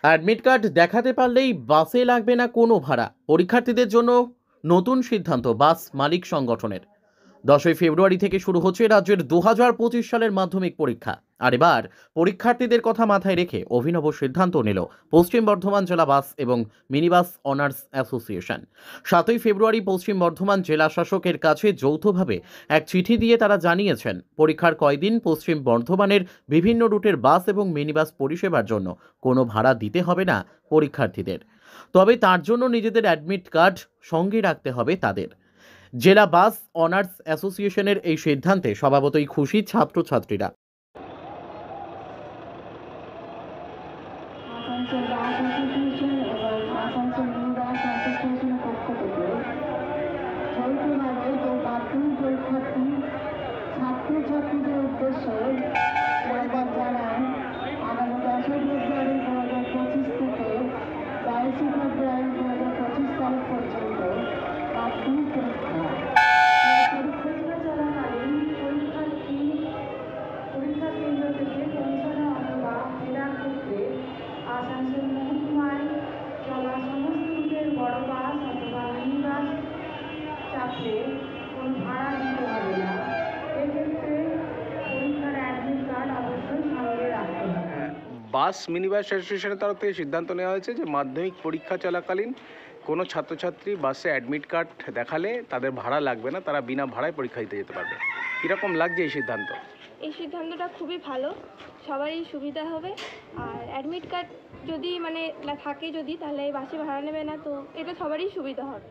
Admit card দেখাতে পারলেই বাসে লাগবে না কোনো ভাড়া। পরীক্ষার্থীদের জন্য নতুন সিদ্ধান্ত বাস মালিক সংগঠনের। 10ই ফেব্রুয়ারি থেকে শুরু হচ্ছে রাজ্যের 2025 সালের মাধ্যমিক পরীক্ষা। আর এবার পরীক্ষার্থীদের কথা মাথায় রেখে অভিনব সিদ্ধান্ত নিল পশ্চিম বর্ধমান জেলা বাস এবং মিনিবাস অনার্স অ্যাসোসিয়েশন। 7ই ফেব্রুয়ারি পশ্চিম বর্ধমান জেলা শাসকের কাছে যৌথভাবে এক চিঠি দিয়ে তারা জানিয়েছেন, পরীক্ষার কয়দিন পশ্চিম বর্ধমানের বিভিন্ন রুটের বাস এবং মিনিবাস পরিষেবার জন্য কোনো ভাড়া দিতে হবে না পরীক্ষার্থীদের। তবে তার জন্য নিজেদের অ্যাডমিট কার্ড সঙ্গে রাখতে হবে তাদের। জেলা বাস অনার্স অ্যাসোসিয়েশনের এই সিদ্ধান্তে স্বভাবতই খুশি ছাত্রছাত্রীরা। আসানসোল বাস অ্যাসোসিয়েশন এবং আসানসোল মিনিবাস অ্যাসোসিয়েশনের পক্ষ থেকে যৌথভাবে যে মাধ্যমিক পরীক্ষার্থী ছাত্রছাত্রীদের উদ্দেশ্যে সংবাদ জানান, আগামী 10ই ফেব্রুয়ারি 2025 থেকে 22 ফেব্রুয়ারি 2025 তারিখ পর্যন্ত মাধ্যমিক পরীক্ষা। পরীক্ষা চলাকালীন পরীক্ষা কেন্দ্র থেকে পৌঁছানো অথবা ফেরার ক্ষেত্রে আসানসোল মহকুমায় চলা সমস্ত রুটের বড় বাস অথবা মিনিবাস চাপলে কোনো ভাড়া দিতে হবে না। এক্ষেত্রে পরীক্ষার অ্যাডমিট কার্ড অবশ্যই সঙ্গে রাখতে হবে। বাস মিনিবাস অ্যাসোসিয়েশনের তরফ থেকে সিদ্ধান্ত নেওয়া হয়েছে যে মাধ্যমিক পরীক্ষা চলাকালীন কোনো ছাত্রছাত্রী বাসে অ্যাডমিট কার্ড দেখালে তাদের ভাড়া লাগবে না, তারা বিনা ভাড়ায় পরীক্ষা দিতে যেতে পারবে। কীরকম লাগছে এই সিদ্ধান্ত? এই সিদ্ধান্তটা খুবই ভালো, সবারই সুবিধা হবে। আর অ্যাডমিট কার্ড যদি থাকে যদি, তাহলে বাসে ভাড়া নেবে না, তো এটা সবারই সুবিধা হবে।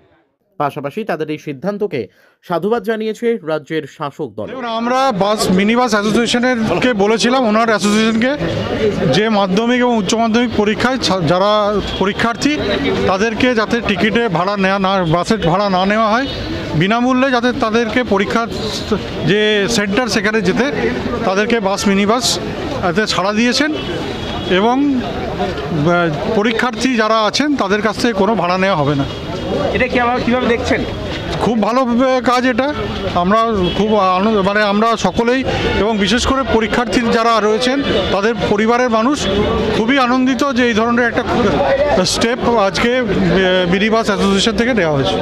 পাশাপাশি তাদের এই সিদ্ধান্তকে সাধুবাদ জানিয়েছে রাজ্যের শাসক দল। আমরা বাস মিনিবাস অ্যাসোসিয়েশনেরকে বলেছিলাম, ওনার অ্যাসোসিয়েশনকে, যে মাধ্যমিক এবং উচ্চ মাধ্যমিক পরীক্ষায় যারা পরীক্ষার্থী তাদেরকে যাতে টিকিটে ভাড়া নেওয়া না, বাসের ভাড়া না নেওয়া হয়, বিনামূল্যে যাতে তাদেরকে পরীক্ষার যে সেন্টার সেখানে যেতে তাদেরকে বাস মিনিবাস এতে ছাড়া দিয়েছেন এবং পরীক্ষার্থী যারা আছেন তাদের কাছ থেকে কোনো ভাড়া নেওয়া হবে না। এটা কীভাবে দেখছেন? খুব ভালো কাজ এটা। আমরা খুব আনন্দ, আমরা সকলেই এবং বিশেষ করে পরীক্ষার্থী যারা রয়েছেন তাদের পরিবারের মানুষ খুবই আনন্দিত যে এই ধরনের একটা স্টেপ আজকে মিনিবাস অ্যাসোসিয়েশন থেকে নেওয়া হয়েছে।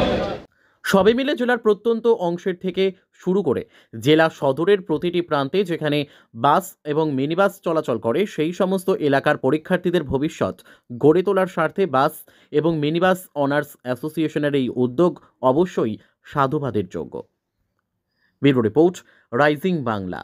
সবে মিলে জেলার প্রত্যন্ত অংশের থেকে শুরু করে জেলা সদরের প্রতিটি প্রান্তে যেখানে বাস এবং মিনিবাস চলাচল করে সেই সমস্ত এলাকার পরীক্ষার্থীদের ভবিষ্যৎ গড়ে তোলার স্বার্থে বাস এবং মিনিবাস অনার্স অ্যাসোসিয়েশনের এই উদ্যোগ অবশ্যই সাধুবাদের যোগ্য। Bureau report, rising Bangla.